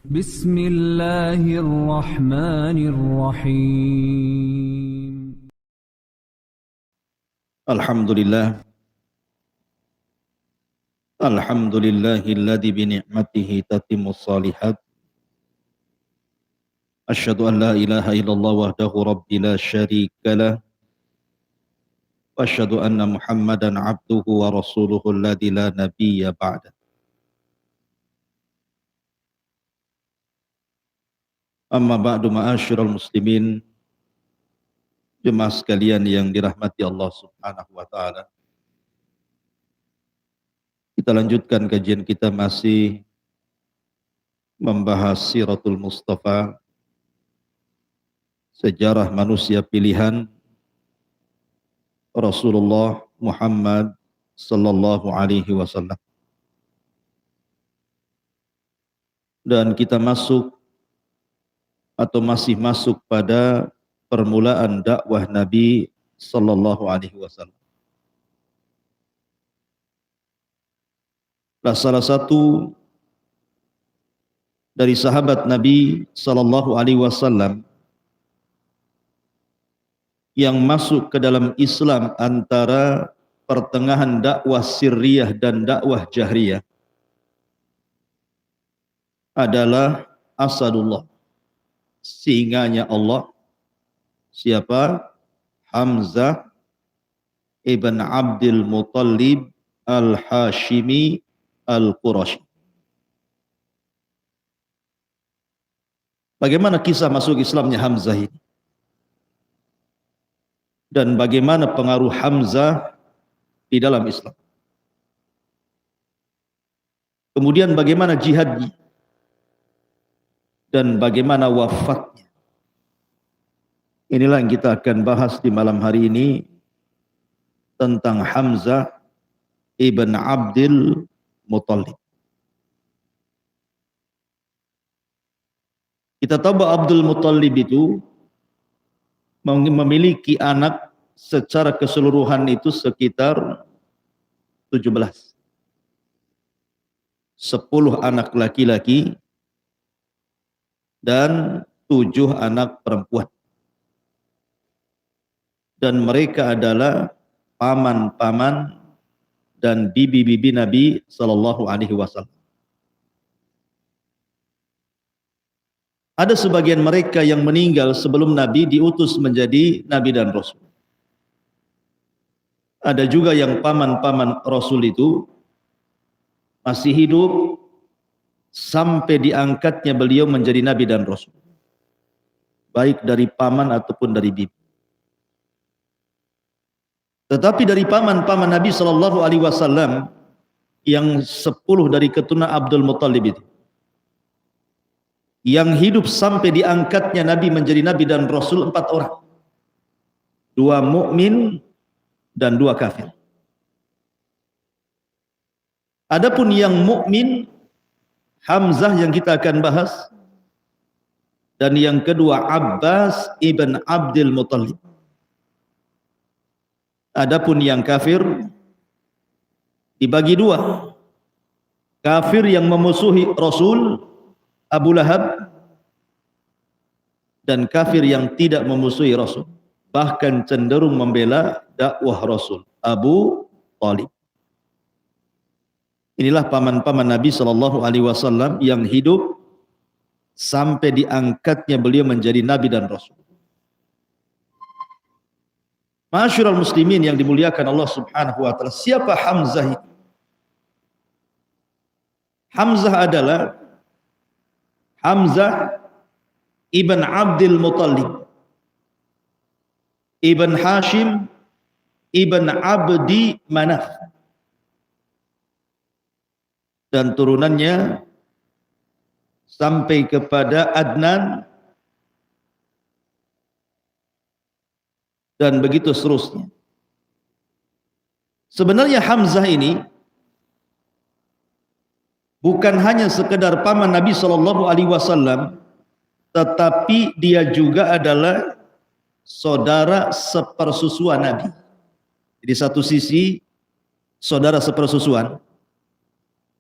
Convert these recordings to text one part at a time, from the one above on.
بسم الله الرحمن الرحيم. الحمد لله الذي بنعمته تتم الصالحات. أشهد أن لا إله إلا الله وحده ربي لا شريك له، وأشهد أن محمدا عبده ورسوله الذي لا نبي بعده. Amma ba'du, ma'asyiral muslimin, jemaah sekalian yang dirahmati Allah Subhanahu wa taala. Kita lanjutkan kajian kita masih membahas Siratul Mustafa, sejarah manusia pilihan Rasulullah Muhammad sallallahu alaihi wasallam. Dan kita masih masuk pada permulaan dakwah Nabi sallallahu alaihi wasallam. Salah satu dari sahabat Nabi sallallahu alaihi wasallam yang masuk ke dalam Islam antara pertengahan dakwah sirriyah dan dakwah jahriyah adalah Asadullah, singanya Allah. Siapa? Hamzah ibn Abdul Muttalib al-Hashimi al-Qurashi. Bagaimana kisah masuk Islamnya Hamzah ini? Dan bagaimana pengaruh Hamzah di dalam Islam? Kemudian bagaimana jihadnya? Dan bagaimana wafatnya? Inilah yang kita akan bahas di malam hari ini, tentang Hamzah ibn Abdul Muttalib. Kita tahu bahwa Abdul Muttalib itu memiliki anak secara keseluruhan itu sekitar 17. 10 anak laki-laki dan 7 anak perempuan. Dan mereka adalah paman-paman dan bibi-bibi Nabi sallallahu alaihi wasallam. Ada sebagian mereka yang meninggal sebelum Nabi diutus menjadi Nabi dan Rasul. Ada juga yang paman-paman Rasul itu masih hidup sampai diangkatnya beliau menjadi Nabi dan Rasul, baik dari paman ataupun dari bibi. Tetapi dari paman-paman Nabi sallallahu alaihi wasallam yang 10 dari keturunan Abdul Muttalib itu, yang hidup sampai diangkatnya Nabi menjadi Nabi dan Rasul 4 orang. 2 mukmin dan 2 kafir. Adapun yang mukmin, Hamzah yang kita akan bahas, dan yang kedua Abbas ibn Abdul Muttalib. Adapun yang kafir dibagi 2. Kafir yang memusuhi Rasul, Abu Lahab, dan kafir yang tidak memusuhi Rasul, bahkan cenderung membela dakwah Rasul, Abu Thalib. Inilah paman-paman Nabi sallallahu alaihi wasallam yang hidup sampai diangkatnya beliau menjadi Nabi dan Rasul. Ma'asyiral muslimin yang dimuliakan Allah Subhanahu wa taala, siapa Hamzah itu? Hamzah adalah Hamzah ibn Abdul Muttalib ibn Hashim ibn Abdi Manaf, dan turunannya sampai kepada Adnan, dan begitu seterusnya. Sebenarnya Hamzah ini bukan hanya sekedar paman Nabi sallallahu alaihi wasallam, tetapi dia juga adalah saudara sepersusuan Nabi. Jadi satu sisi saudara sepersusuan,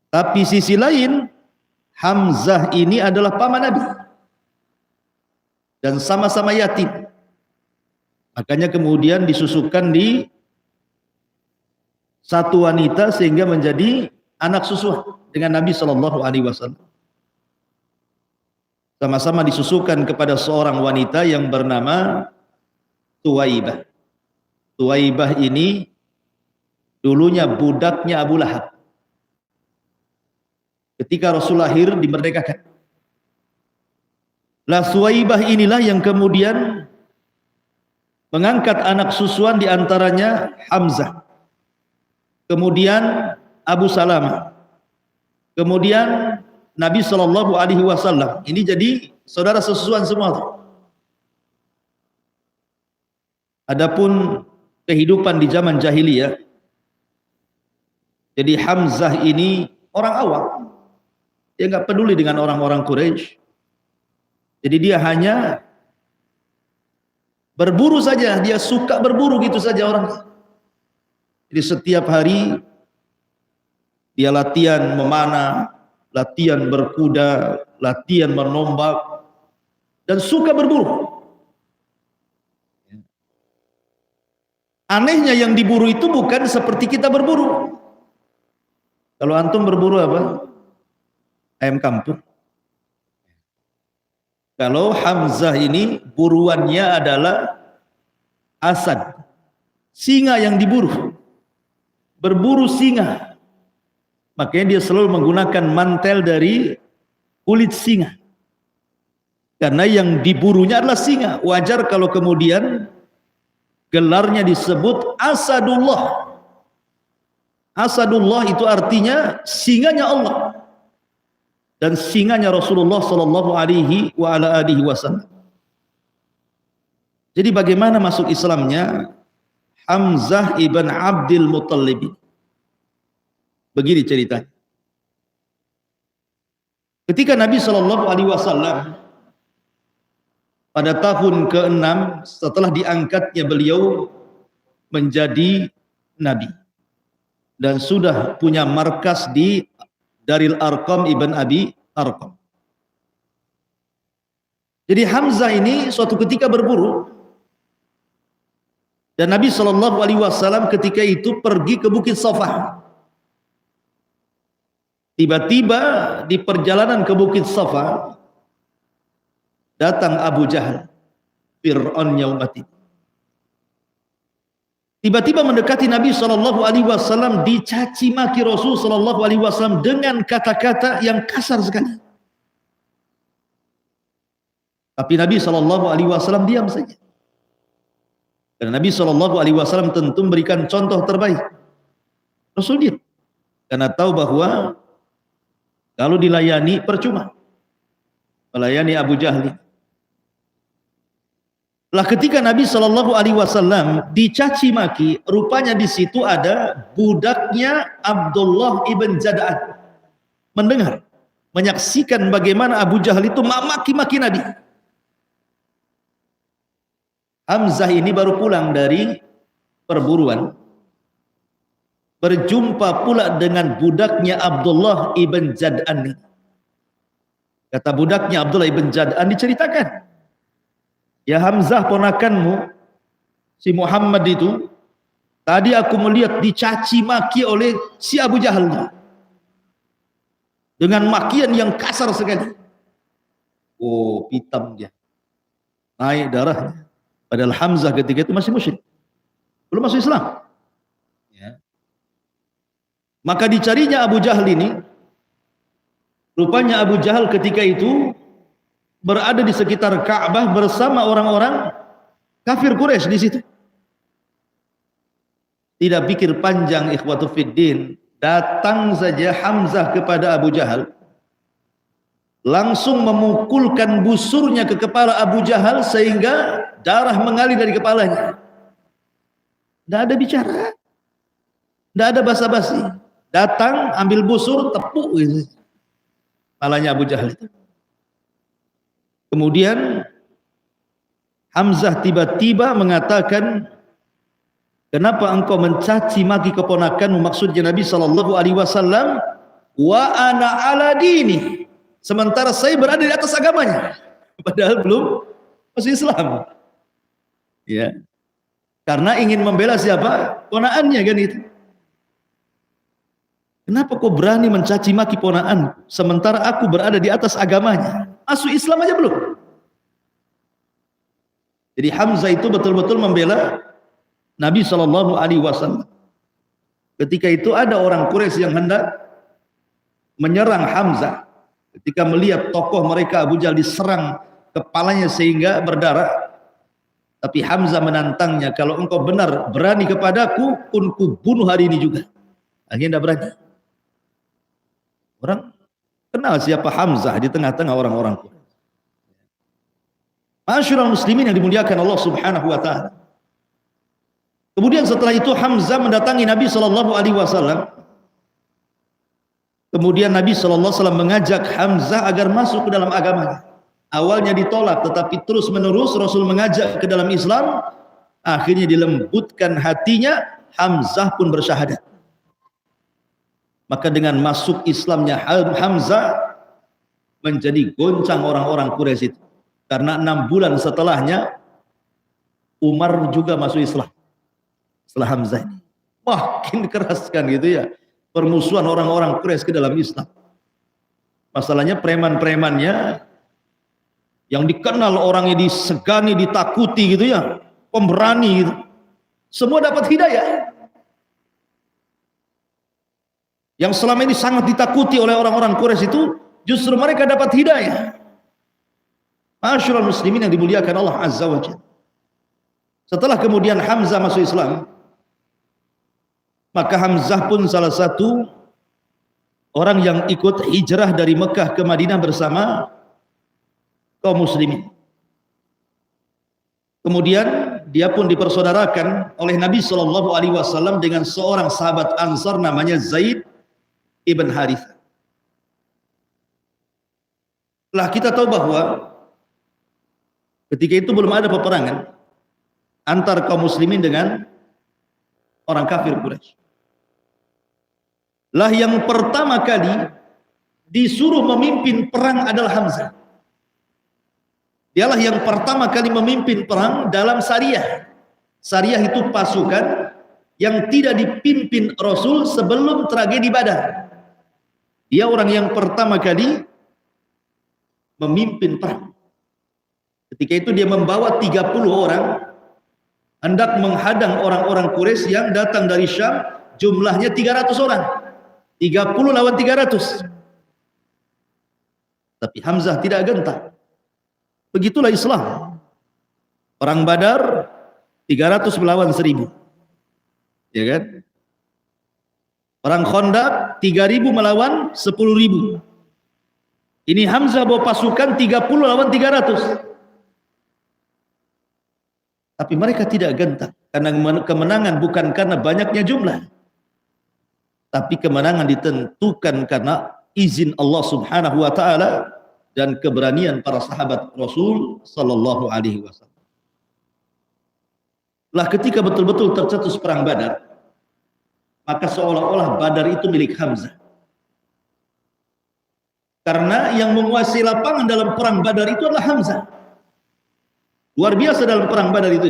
tapi sisi lain Hamzah ini adalah paman Nabi dan sama-sama yatim. Makanya kemudian disusukan di satu wanita sehingga menjadi anak susuan dengan Nabi Shallallahu Alaihi Wasallam. Sama-sama disusukan kepada seorang wanita yang bernama Tuwaibah. Tuwaibah ini dulunya budaknya Abu Lahab. Ketika Rasul lahir dimerdekakan. Lah Tuwaibah inilah yang kemudian mengangkat anak susuan diantaranya Hamzah. Kemudian Abu Salamah. Kemudian Nabi Shallallahu Alaihi Wasallam. Ini jadi saudara sesusuan semua. Adapun kehidupan di zaman jahiliyah, jadi Hamzah ini orang awam, dia nggak peduli dengan orang-orang Quraisy. Jadi dia hanya berburu saja, dia suka berburu gitu saja orang. Jadi setiap hari dia latihan memanah, latihan berkuda, latihan menombak, dan suka berburu. Anehnya yang diburu itu bukan seperti kita berburu. Kalau antum berburu apa? Ayam kampung. Kalau Hamzah ini buruannya adalah asad, singa yang diburu. Berburu singa. Makanya dia selalu menggunakan mantel dari kulit singa. Karena yang diburunya adalah singa. Wajar kalau kemudian gelarnya disebut Asadullah. Asadullah itu artinya singanya Allah dan singanya Rasulullah Sallallahu Alaihi Wasallam. Jadi bagaimana masuk Islamnya Hamzah ibn Abdul Muttalib? Begini ceritanya. Ketika Nabi Sallallahu Alaihi Wasallam pada tahun ke-6 setelah diangkatnya beliau menjadi Nabi dan sudah punya markas di Daril Arqam ibn Abi Arqam. Jadi Hamzah ini suatu ketika berburu dan Nabi Shallallahu Alaihi Wasallam ketika itu pergi ke Bukit Safa. Tiba-tiba di perjalanan ke Bukit Safa datang Abu Jahal, Fir'aun Yaumati. Tiba-tiba mendekati Nabi Shallallahu Alaihi Wasallam, dicaci maki Rasul Shallallahu Alaihi Wasallam dengan kata-kata yang kasar sekali. Tapi Nabi Shallallahu Alaihi Wasallam diam saja. Dan Nabi Shallallahu Alaihi Wasallam tentu memberikan contoh terbaik. Rasul diam, karena tahu bahwa kalau dilayani percuma. Melayani Abu Jahal. Lah ketika Nabi Shallallahu Alaihi Wasallam dicaci maki, rupanya di situ ada budaknya Abdullah ibn Jad'an. Mendengar, menyaksikan bagaimana Abu Jahal itu maki-maki Nabi. Hamzah ini baru pulang dari perburuan, berjumpa pula dengan budaknya Abdullah ibn Jad'an. Kata budaknya Abdullah ibn Jad'an, diceritakan, ya Hamzah ponakanmu si Muhammad itu tadi aku melihat dicaci maki oleh si Abu Jahal dengan makian yang kasar sekali. Oh, hitam dia, naik darahnya. Padahal Hamzah ketika itu masih musyrik, belum masuk Islam ya. Maka dicarinya Abu Jahal ini. Rupanya Abu Jahal ketika itu berada di sekitar Ka'bah bersama orang-orang kafir Quraisy di situ. Tidak pikir panjang ikhwatu fiddin, datang saja Hamzah kepada Abu Jahal, langsung memukulkan busurnya ke kepala Abu Jahal sehingga darah mengalir dari kepalanya. Tidak ada bicara, tidak ada basa-basi. Datang, ambil busur, tepuk gitu kepalanya Abu Jahal itu. Kemudian Hamzah tiba-tiba mengatakan, kenapa engkau mencaci maki keponakanmu? Maksudnya Nabi Shallallahu Alaihi Wasallam, wa ana ala dini, sementara saya berada di atas agamanya, padahal belum masuk Islam. Ya, karena ingin membela siapa? Ponaannya kan itu. Kenapa kau berani mencaci maki ponaan sementara aku berada di atas agamanya? Masuk Islam aja belum. Jadi Hamzah itu betul-betul membela Nabi SAW. Ketika itu ada orang Quraisy yang hendak menyerang Hamzah. Ketika melihat tokoh mereka Abu Jahal diserang kepalanya sehingga berdarah. Tapi Hamzah menantangnya, kalau engkau benar berani kepadaku, pun ku bunuh hari ini juga. Akhirnya tidak berani. Orang kenal siapa Hamzah di tengah-tengah orang-orang. Ma'asyiral muslimin yang dimuliakan Allah Subhanahu wa taala. Kemudian setelah itu Hamzah mendatangi Nabi SAW. Kemudian Nabi SAW mengajak Hamzah agar masuk ke dalam agamanya. Awalnya ditolak, tetapi terus menerus Rasul mengajak ke dalam Islam. Akhirnya dilembutkan hatinya, Hamzah pun bersyahadat. Maka dengan masuk Islamnya Hamzah menjadi goncang orang-orang Quraisy itu. Karena 6 bulan setelahnya Umar juga masuk Islam. Setelah Hamzah ini makin keras kan gitu ya permusuhan orang-orang Quraisy ke dalam Islam. Masalahnya preman-premannya yang dikenal orangnya disegani, ditakuti gitu ya, pemberani gitu, semua dapat hidayah. Yang selama ini sangat ditakuti oleh orang-orang Quraisy itu justru mereka dapat hidayah. Ma'asyiral muslimin yang dimuliakan Allah Azza wa Jalla. Setelah kemudian Hamzah masuk Islam, maka Hamzah pun salah satu orang yang ikut hijrah dari Mekah ke Madinah bersama kaum muslimin. Kemudian dia pun dipersaudarakan oleh Nabi SAW dengan seorang sahabat Ansar namanya Zaid ibn Harithah. Lah kita tahu bahwa ketika itu belum ada peperangan antar kaum muslimin dengan orang kafir Quraisy. Lah yang pertama kali disuruh memimpin perang adalah Hamzah. Dialah yang pertama kali memimpin perang dalam Sariyah. Sariyah itu pasukan yang tidak dipimpin Rasul sebelum tragedi Badar. Dia orang yang pertama kali memimpin perang. Ketika itu dia membawa 30 orang hendak menghadang orang-orang Quraisy yang datang dari Syam, jumlahnya 300 orang. 30 lawan 300. Tapi Hamzah tidak gentar. Begitulah Islam. Perang Badar 300 melawan 1000. Ya kan? Perang Khandaq 3000 melawan 10.000. Ini Hamzah bawa pasukan 30 lawan 300. Tapi mereka tidak gentar karena kemenangan bukan karena banyaknya jumlah, tapi kemenangan ditentukan karena izin Allah Subhanahu wa taala dan keberanian para sahabat Rasul sallallahu alaihi wasallam. Lah ketika betul-betul tercetus perang Badar, maka seolah-olah Badar itu milik Hamzah. Karena yang menguasai lapangan dalam perang Badar itu adalah Hamzah. Luar biasa dalam perang Badar itu.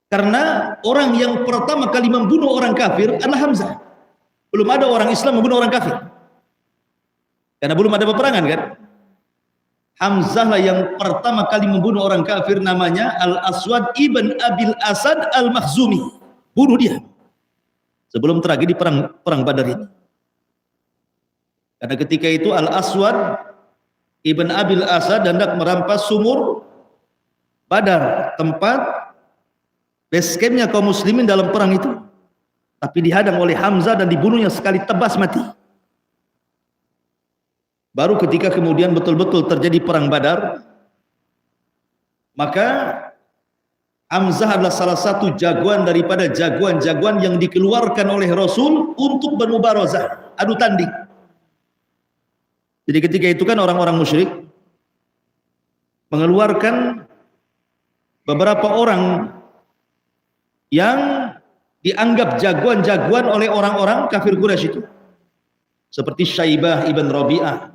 Karena orang yang pertama kali membunuh orang kafir adalah Hamzah. Belum ada orang Islam membunuh orang kafir. Karena belum ada peperangan kan. Hamzah lah yang pertama kali membunuh orang kafir, namanya Al-Aswad ibn Abil Asad Al-Makhzumi. Bunuh dia. Sebelum tragedi perang Badar ini. Karena ketika itu Al-Aswad Ibn Abil Asad hendak merampas sumur Badar, tempat base campnya kaum muslimin dalam perang itu. Tapi dihadang oleh Hamzah dan dibunuhnya sekali tebas mati. Baru ketika kemudian betul-betul terjadi perang Badar, maka Hamzah adalah salah satu jagoan daripada jagoan-jagoan yang dikeluarkan oleh Rasul untuk bermubarazah, adu tanding. Jadi ketika itu kan orang-orang musyrik mengeluarkan beberapa orang yang dianggap jagoan-jagoan oleh orang-orang kafir Quraisy itu. seperti Syaibah ibn Rabi'ah,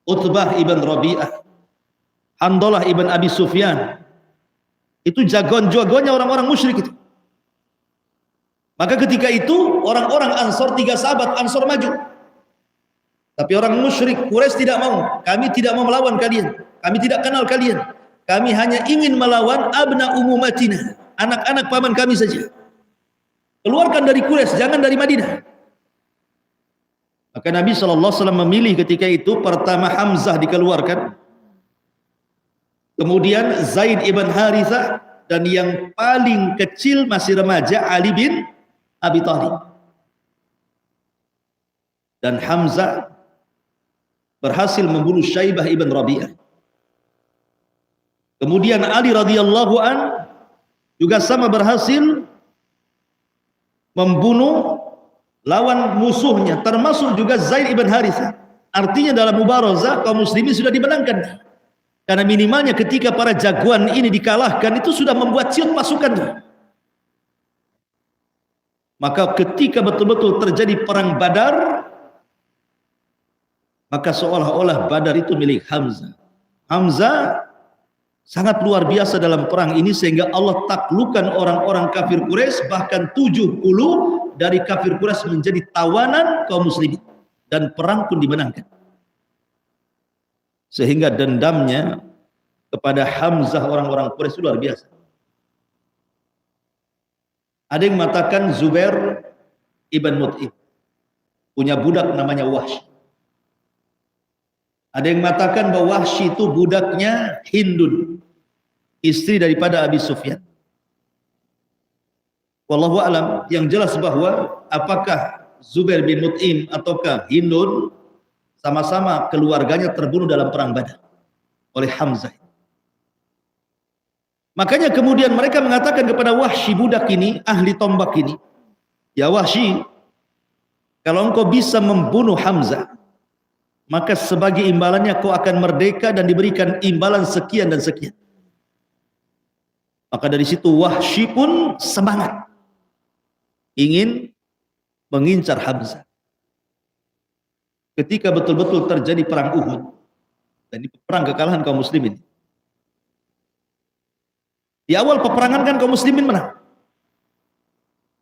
Utbah ibn Rabi'ah, Handalah ibn Abi Sufyan. Itu jagoan-jagoannya orang-orang musyrik itu. Maka ketika itu orang-orang Ansor, 3 sahabat Ansor maju. Tapi orang musyrik Quraisy tidak mau. Kami tidak mau melawan kalian. Kami tidak kenal kalian. Kami hanya ingin melawan abna umumatina, anak-anak paman kami saja. Keluarkan dari Quraisy, jangan dari Madinah. Maka Nabi SAW memilih ketika itu pertama Hamzah dikeluarkan, kemudian Zaid ibn Harithah, dan yang paling kecil masih remaja Ali bin Abi Thalib. Dan Hamzah berhasil membunuh Syaibah ibn Rabi'ah. Kemudian Ali radhiyallahu an juga sama berhasil membunuh lawan musuhnya, termasuk juga Zaid ibn Harithah. Artinya dalam mubarazah kaum muslimin sudah dimenangkan. Karena minimalnya ketika para jagoan ini dikalahkan itu sudah membuat ciut pasukan. Maka ketika betul-betul terjadi perang Badar, maka seolah-olah Badar itu milik Hamzah. Hamzah sangat luar biasa dalam perang ini sehingga Allah taklukkan orang-orang kafir Quraisy, bahkan 70 dari kafir Quraisy menjadi tawanan kaum muslimin dan perang pun dimenangkan. Sehingga dendamnya kepada Hamzah orang-orang Quraisy luar biasa. Ada yang mengatakan Zubair ibn Mut'im punya budak namanya Wahsy. Ada yang mengatakan bahwa Wahsy itu budaknya Hindun, istri daripada Abi Sufyan. Wallahu a'lam, yang jelas bahwa apakah Zubair bin Mut'im ataukah Hindun, sama-sama keluarganya terbunuh dalam perang Badar oleh Hamzah. Makanya kemudian mereka mengatakan kepada Wahsy, budak ini, ahli tombak ini, ya Wahsy, kalau engkau bisa membunuh Hamzah, maka sebagai imbalannya kau akan merdeka dan diberikan imbalan sekian dan sekian. Maka dari situ Wahsy pun semangat ingin mengincar Hamzah. Ketika betul-betul terjadi perang Uhud, dan ini perang kekalahan kaum muslimin. Di awal peperangan kan kaum muslimin menang.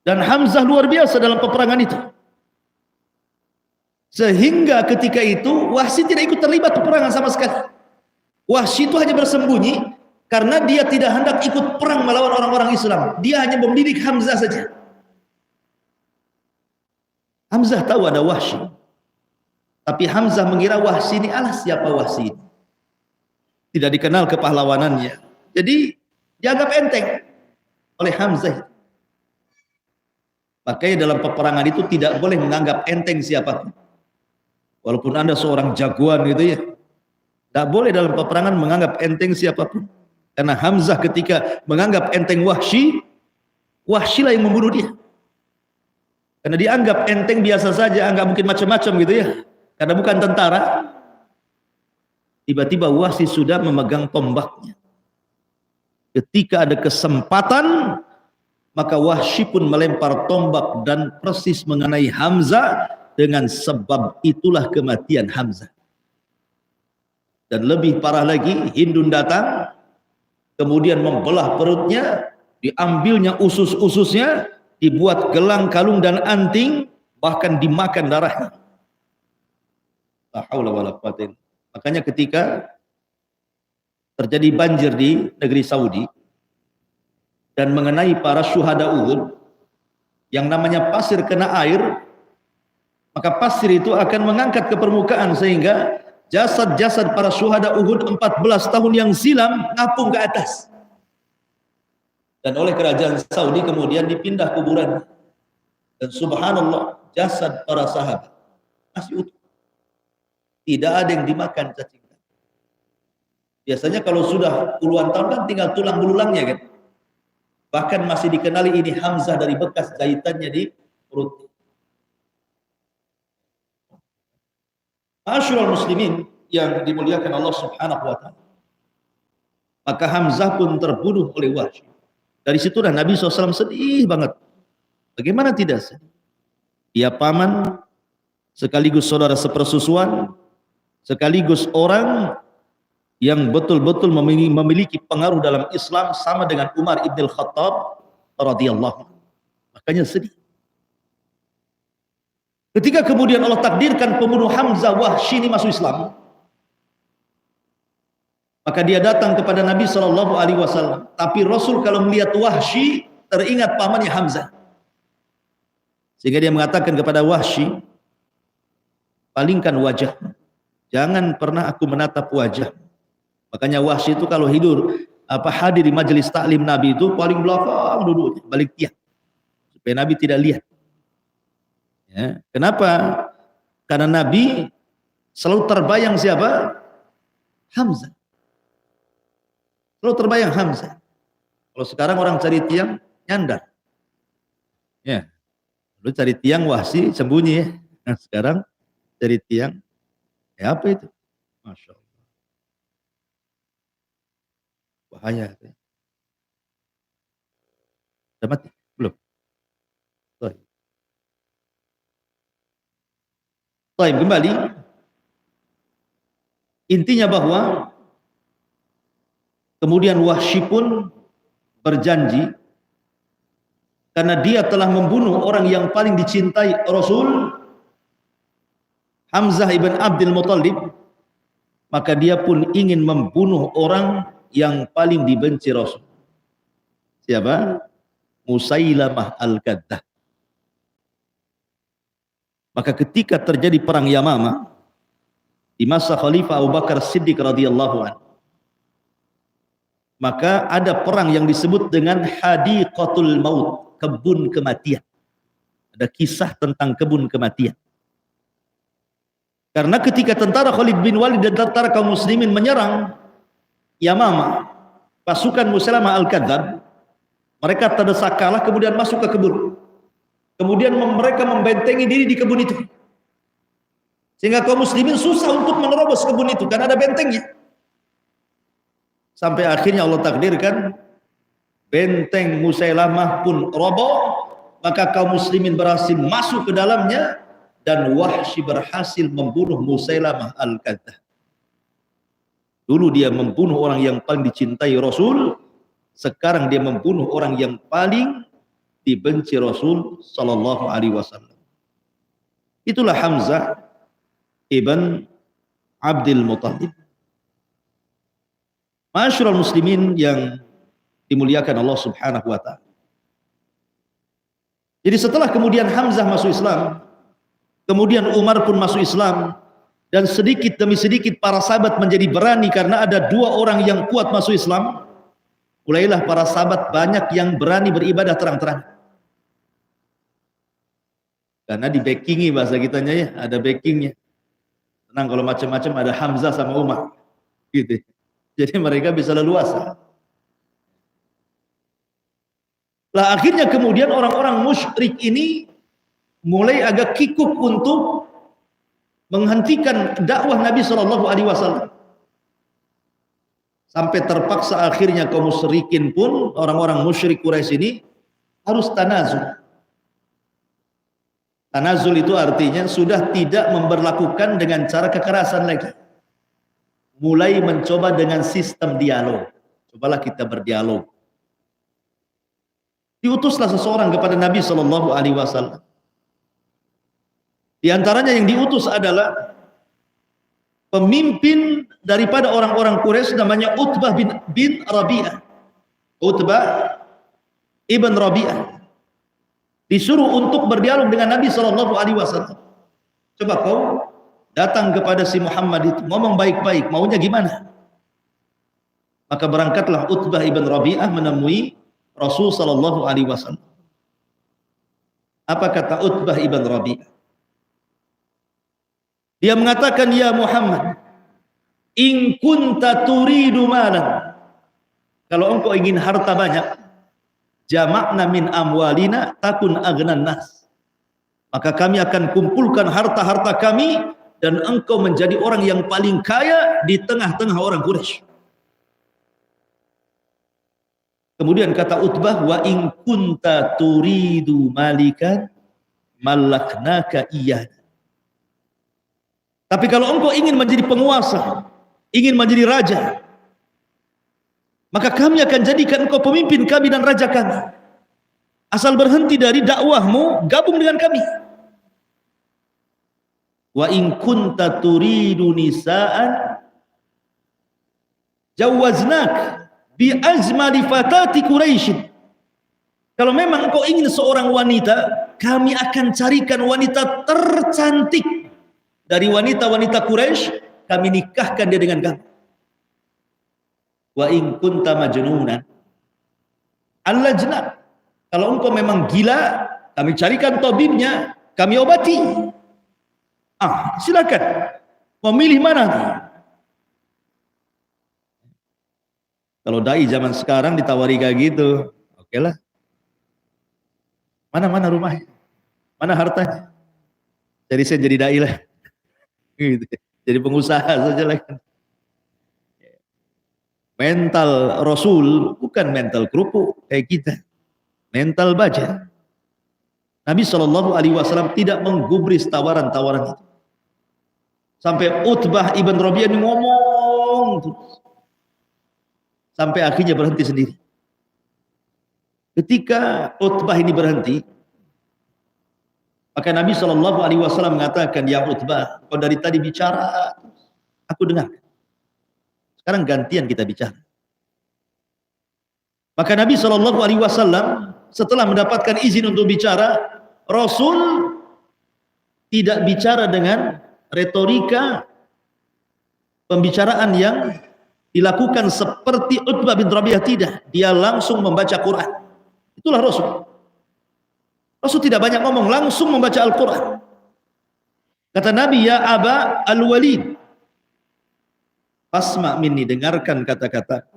Dan Hamzah luar biasa dalam peperangan itu. Sehingga ketika itu Wahsy tidak ikut terlibat peperangan sama sekali. Wahsy itu hanya bersembunyi karena dia tidak hendak ikut perang melawan orang-orang Islam. Dia hanya membidik Hamzah saja. Hamzah tahu ada Wahsy. Tapi Hamzah mengira Wahsy ini, alah siapa Wahsy ini? Tidak dikenal kepahlawanannya. Jadi dianggap enteng oleh Hamzah. Makanya dalam peperangan itu tidak boleh menganggap enteng siapapun. Walaupun Anda seorang jagoan gitu ya, tidak boleh dalam peperangan menganggap enteng siapapun. Karena Hamzah ketika menganggap enteng Wahsy, Wahsy lah yang membunuh dia. Karena dianggap enteng biasa saja, nggak mungkin macam-macam gitu ya. Karena bukan tentara. Tiba-tiba Wahsy sudah memegang tombaknya. Ketika ada kesempatan, maka Wahsy pun melempar tombak dan persis mengenai Hamzah. Dengan sebab itulah kematian Hamzah. Dan lebih parah lagi, Hindun datang, kemudian membelah perutnya, diambilnya usus-ususnya, dibuat gelang, kalung dan anting, bahkan dimakan darahnya. La haula wala quwwata. Makanya ketika terjadi banjir di negeri Saudi dan mengenai para syuhada Uhud, yang namanya pasir kena air, maka pasir itu akan mengangkat ke permukaan sehingga jasad-jasad para syuhada Uhud 14 tahun yang silam ngapung ke atas. Dan oleh kerajaan Saudi kemudian dipindah kuburan. Dan subhanallah, jasad para sahabat masih utuh. Tidak ada yang dimakan cacing. Biasanya kalau sudah puluhan tahun kan tinggal tulang belulangnya kan. Bahkan masih dikenali ini Hamzah dari bekas jahitannya di perut. Ma'asyiral muslimin yang dimuliakan Allah Subhanahu wa taala. Maka Hamzah pun terbunuh oleh Wahsy. Dari situlah Nabi SAW sedih banget. Bagaimana tidak sedih? Dia paman sekaligus saudara sepersusuan, sekaligus orang yang betul-betul memiliki pengaruh dalam Islam sama dengan Umar ibn al-Khattab radhiyallahu anhu. Makanya sedih. Ketika kemudian Allah takdirkan pembunuh Hamzah Wahsy ini masuk Islam, maka dia datang kepada Nabi SAW. Tapi Rasul kalau melihat Wahsy teringat pamannya Hamzah, sehingga dia mengatakan kepada Wahsy, palingkan wajah, jangan pernah aku menatap wajah. Makanya Wahsy itu kalau hadir di majelis taklim Nabi itu paling belakang duduknya, balik tiang, supaya Nabi tidak lihat. Ya, kenapa? Karena Nabi selalu terbayang siapa? Hamzah. Selalu terbayang Hamzah. Kalau sekarang orang cari tiang, nyandar. Ya, lu cari tiang Wahsy sembunyi ya. Nah, sekarang cari tiang, ya apa itu? Masya Allah. Bahaya. Sudah mati? Belum? Baik, kembali. Intinya bahwa kemudian Wahsy pun berjanji, karena dia telah membunuh orang yang paling dicintai Rasul, Hamzah ibn Abdul Muttalib, maka dia pun ingin membunuh orang yang paling dibenci Rasul. Siapa? Musailamah al-Kadzdzab. Maka ketika terjadi perang Yamamah di masa Khalifah Abu Bakar Siddiq radhiyallahu anhu, maka ada perang yang disebut dengan Hadiqatul Maut, kebun kematian. Ada kisah tentang kebun kematian. Karena ketika tentara Khalid bin Walid dan tentara kaum muslimin menyerang Yamamah, pasukan Musailamah al-Kadzdzab, mereka terdesak kalah, kemudian masuk ke kebun. Kemudian mereka membentengi diri di kebun itu. Sehingga kaum muslimin susah untuk menerobos kebun itu karena ada bentengnya. Sampai akhirnya Allah takdirkan benteng Musailamah pun roboh, maka kaum muslimin berhasil masuk ke dalamnya dan Wahsy berhasil membunuh Musailamah al-Kadzdzab. Dulu dia membunuh orang yang paling dicintai Rasul, sekarang dia membunuh orang yang paling dibenci Rasul sallallahu alaihi wasallam. Itulah Hamzah ibn Abdul Muttalib. Ma'asyiral muslimin yang dimuliakan Allah Subhanahu wa taala. Jadi setelah kemudian Hamzah masuk Islam, kemudian Umar pun masuk Islam, dan sedikit demi sedikit para sahabat menjadi berani karena ada dua orang yang kuat masuk Islam. Mulailah para sahabat banyak yang berani beribadah terang-terang. Karena di backingi bahasa kitanya ya, ada backingnya. Tenang kalau macam-macam ada Hamzah sama Umar. Gitu. Jadi mereka bisa leluasa. Lah akhirnya kemudian orang-orang musyrik ini mulai agak kikuk untuk menghentikan dakwah Nabi SAW. Sampai terpaksa akhirnya kaum musyrikin pun, orang-orang musyrik Quraisy ini harus tanazul. Tanazul itu artinya sudah tidak memberlakukan dengan cara kekerasan lagi. Mulai mencoba dengan sistem dialog. Cobalah kita berdialog. Diutuslah seseorang kepada Nabi SAW. Di antaranya yang diutus adalah pemimpin daripada orang-orang Quraisy, namanya Utbah bin Rabi'ah. Utbah ibn Rabi'ah disuruh untuk berdialog dengan Nabi SAW. Coba kau datang kepada si Muhammad itu, ngomong baik-baik, maunya gimana? Maka berangkatlah Utbah ibn Rabi'ah menemui Rasul SAW. Apa kata Utbah ibn Rabi'ah? Dia mengatakan, ya Muhammad, in kunta turidu malan, kalau engkau ingin harta banyak, jama'na min amwalina takun aghnan nas, maka kami akan kumpulkan harta-harta kami dan engkau menjadi orang yang paling kaya di tengah-tengah orang Quraisy. Kemudian kata Utbah, wa in kunta turidu malikan malaknaka iyana, Tapi kalau engkau ingin menjadi penguasa, ingin menjadi raja, maka kami akan jadikan engkau pemimpin kami dan raja kami. Asal berhenti dari dakwahmu, gabung dengan kami. Wa in kunta turidu nisaan jawaznak bi ajmali fatati Quraisy. Kalau memang engkau ingin seorang wanita, kami akan carikan wanita tercantik dari wanita-wanita Quraisy, kami nikahkan dia dengan kamu. Wa in kunta majnunan allajna. Kalau engkau memang gila, kami carikan tabibnya, kami obati. Silakan. Mau milih mana? Kalau dai zaman sekarang ditawari kayak gitu, oke lah. Mana rumahnya? Mana hartanya? Jadi saya jadi dai lah. Gitu. Jadi pengusaha saja lah. Mental Rasul bukan mental kerupuk kayak kita. Mental baja. Nabi SAW tidak menggubris tawaran-tawaran itu. Sampai Utbah ibn Rabi'ah ngomong terus. Sampai akhirnya berhenti sendiri. Ketika Utbah ini berhenti, maka Nabi SAW mengatakan, ya Utbah, kau dari tadi bicara, aku dengar. Sekarang gantian kita bicara. Maka Nabi SAW setelah mendapatkan izin untuk bicara, Rasul tidak bicara dengan retorika pembicaraan yang dilakukan seperti Utbah bin Rabi'ah, tidak. Dia langsung membaca Quran. Itulah Rasul. Rasul tidak banyak ngomong, langsung membaca Al-Quran. Kata Nabi, ya Aba Al-Walid, fasma minni, dengarkan kata-kata.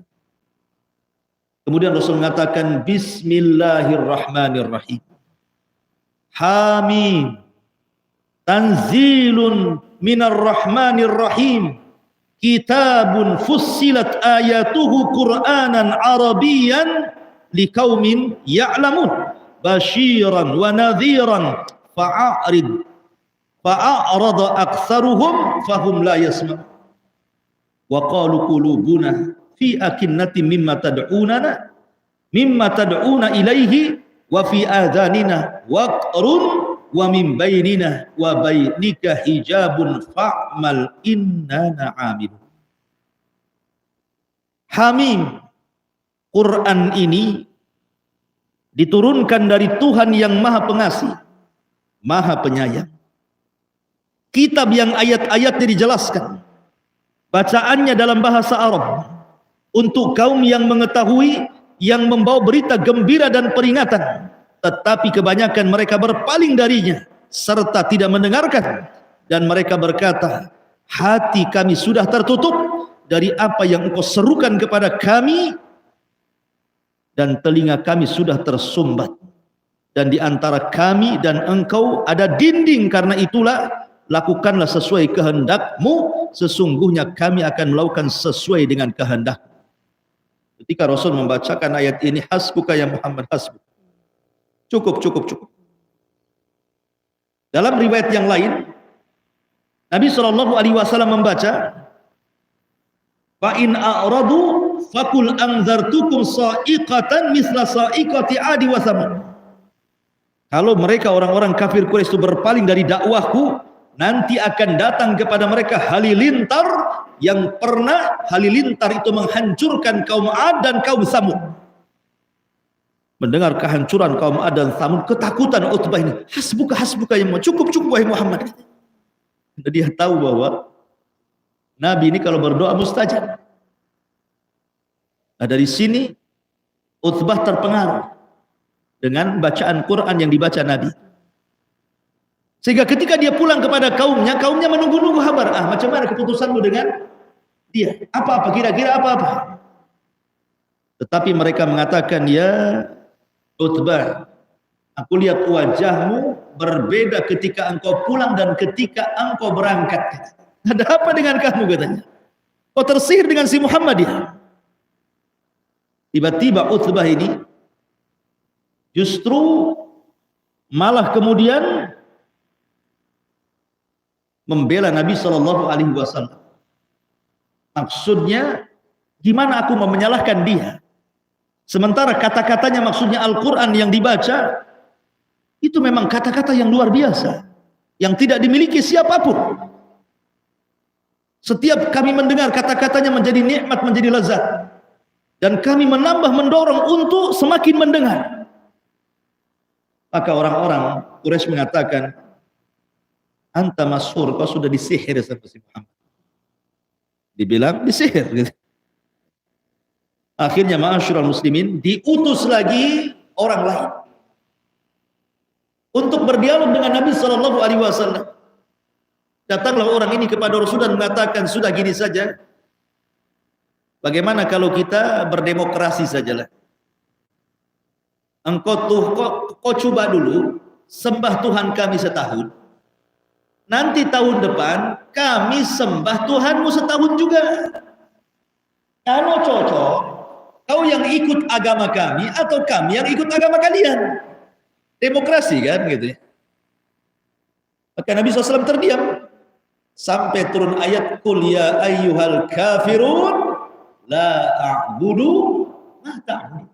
Kemudian Rasul mengatakan, Bismillahirrahmanirrahim. Hamim. Tanzilun minarrahmanirrahim. Kitabun fussilat ayatuhu Qur'anan Arabiyan liqaumin ya'lamun. Basyiran wa nadhiran fa'arada aktsaruhum fahum la yasma'un. Wa qalu qulubuna fi akinnatin mimma tad'una ilaihi wa fi adhanina waqrun wa min bainina wa bainika hijabun fa'mal innana 'amilun. Hamim, Quran ini diturunkan dari Tuhan yang Maha Pengasih, Maha Penyayang. Kitab yang ayat-ayatnya dijelaskan, bacaannya dalam bahasa Arab, untuk kaum yang mengetahui, yang membawa berita gembira dan peringatan. Tetapi kebanyakan mereka berpaling darinya serta tidak mendengarkan, dan mereka berkata, hati kami sudah tertutup dari apa yang engkau serukan kepada kami, dan telinga kami sudah tersumbat, dan di antara kami dan engkau ada dinding. Karena itulah lakukanlah sesuai kehendakmu, sesungguhnya kami akan melakukan sesuai dengan kehendak. Ketika Rasul membacakan ayat ini, hasbuka ya Muhammad, hasbuk, cukup. Dalam riwayat yang lain, Nabi SAW membaca, fa in a'radu fakul anzartukum sa'iqatan misla sa'iqati 'adi wa samud. Kalau mereka orang-orang kafir Quraisy itu berpaling dari dakwahku, nanti akan datang kepada mereka halilintar yang pernah halilintar itu menghancurkan kaum 'Ad dan kaum Samud. Mendengar kehancuran kaum 'Ad dan Samud, ketakutan Utbah ini. Hasbuka ya Muhammad, cukup wahai Muhammad. Dan dia tahu bahwa Nabi ini kalau berdoa mustajab. Nah, dari sini Utbah terpengaruh dengan bacaan Quran yang dibaca Nabi. Sehingga ketika dia pulang kepada kaumnya menunggu-nunggu kabar. Macam mana keputusanmu dengan dia? Apa-apa, kira-kira apa-apa? Tetapi mereka mengatakan, ya Utbah, aku lihat wajahmu berbeda ketika engkau pulang dan ketika engkau berangkat. Ada apa dengan kamu, katanya? Kau tersihir dengan si Muhammad ya? Tiba-tiba Utbah ini justru malah kemudian membela Nabi Shallallahu Alaihi Wasallam. Maksudnya, gimana aku mau menyalahkan dia? Sementara kata-katanya maksudnya Al-Quran yang dibaca, itu memang kata-kata yang luar biasa, yang tidak dimiliki siapapun. Setiap kami mendengar kata-katanya menjadi nikmat, menjadi lezat. Dan kami menambah mendorong untuk semakin mendengar. Maka orang-orang Quraisy mengatakan, anta masyhur, kau sudah disihir sama si Muhammad. Dibilang disihir gitu. Akhirnya ma'asyiral muslimin, diutus lagi orang lain untuk berdialog dengan Nabi Shallallahu Alaihi Wasallam. Datanglah orang ini kepada Rasul dan mengatakan, sudah gini saja, bagaimana kalau kita berdemokrasi sajalah? Kau coba dulu sembah Tuhan kami setahun, nanti tahun depan kami sembah Tuhanmu setahun juga. Kalau cocok, kau yang ikut agama kami atau kami yang ikut agama kalian. Demokrasi kan gitu ya. Maka Nabi SAW terdiam sampai turun ayat qul ya ayyuhal kafirun la a'budu ma ta'budun.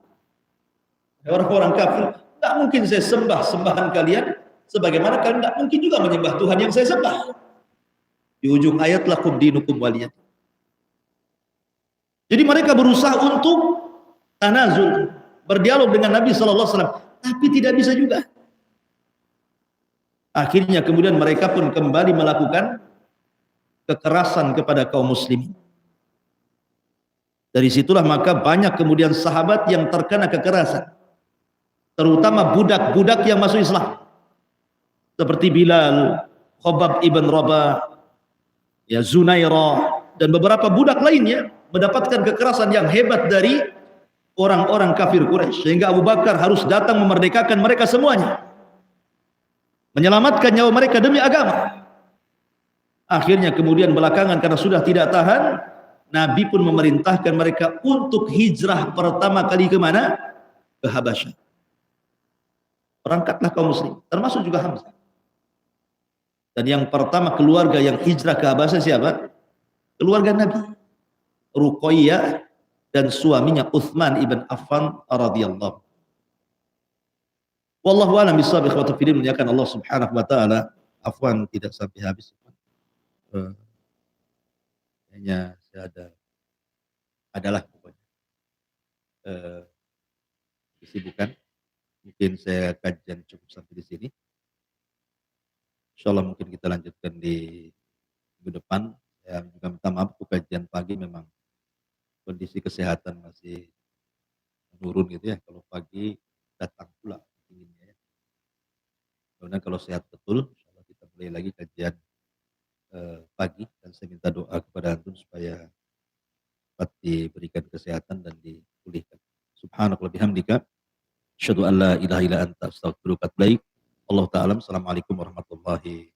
Orang-orang kafir, tidak mungkin saya sembah sembahan kalian sebagaimana kalian tidak mungkin juga menyembah Tuhan yang saya sembah. Di ujung ayat lakum dinukum waliyad. Jadi mereka berusaha untuk tanazul, berdialog dengan Nabi SAW, tapi tidak bisa juga. Akhirnya kemudian mereka pun kembali melakukan kekerasan kepada kaum muslimin. Dari situlah maka banyak kemudian sahabat yang terkena kekerasan, terutama budak-budak yang masuk Islam, seperti Bilal, Khobab ibn Rabah, ya Zunairah, dan beberapa budak lainnya mendapatkan kekerasan yang hebat dari orang-orang kafir Quraisy, sehingga Abu Bakar harus datang memerdekakan mereka semuanya, menyelamatkan nyawa mereka demi agama. Akhirnya kemudian belakangan karena sudah tidak tahan, Nabi pun memerintahkan mereka untuk hijrah pertama kali kemana? Ke Habasyah. Berangkatlah kaum muslim, termasuk juga Hamzah. Dan yang pertama keluarga yang hijrah ke Habasyah siapa? Keluarga Nabi, Ruqayyah dan suaminya Utsman ibn Affan radhiyallahu. Wallahu a'lam bishawab. Ikhwatu fillah, muliakan Allah Subhanahu wa taala. Afwan tidak sampai habis. Hanya adalah pokoknya kesibukan. Mungkin saya kajian cukup sampai di sini. Insyaallah mungkin kita lanjutkan di minggu depan. Saya juga minta maaf untuk kajian pagi, memang kondisi kesehatan masih menurun gitu ya. Kalau pagi datang pula dinginnya ya. Kemudian kalau sehat betul, insyaallah kita mulai lagi kajian pagi, dan saya minta doa kepada antum supaya dapat diberikan kesehatan dan dipulihkan. Subhanallah bihamdika, asyhadu an la ilaha illa anta, astaghfiruka wa atubu ilaik. Allah ta'ala. Assalamualaikum warahmatullahi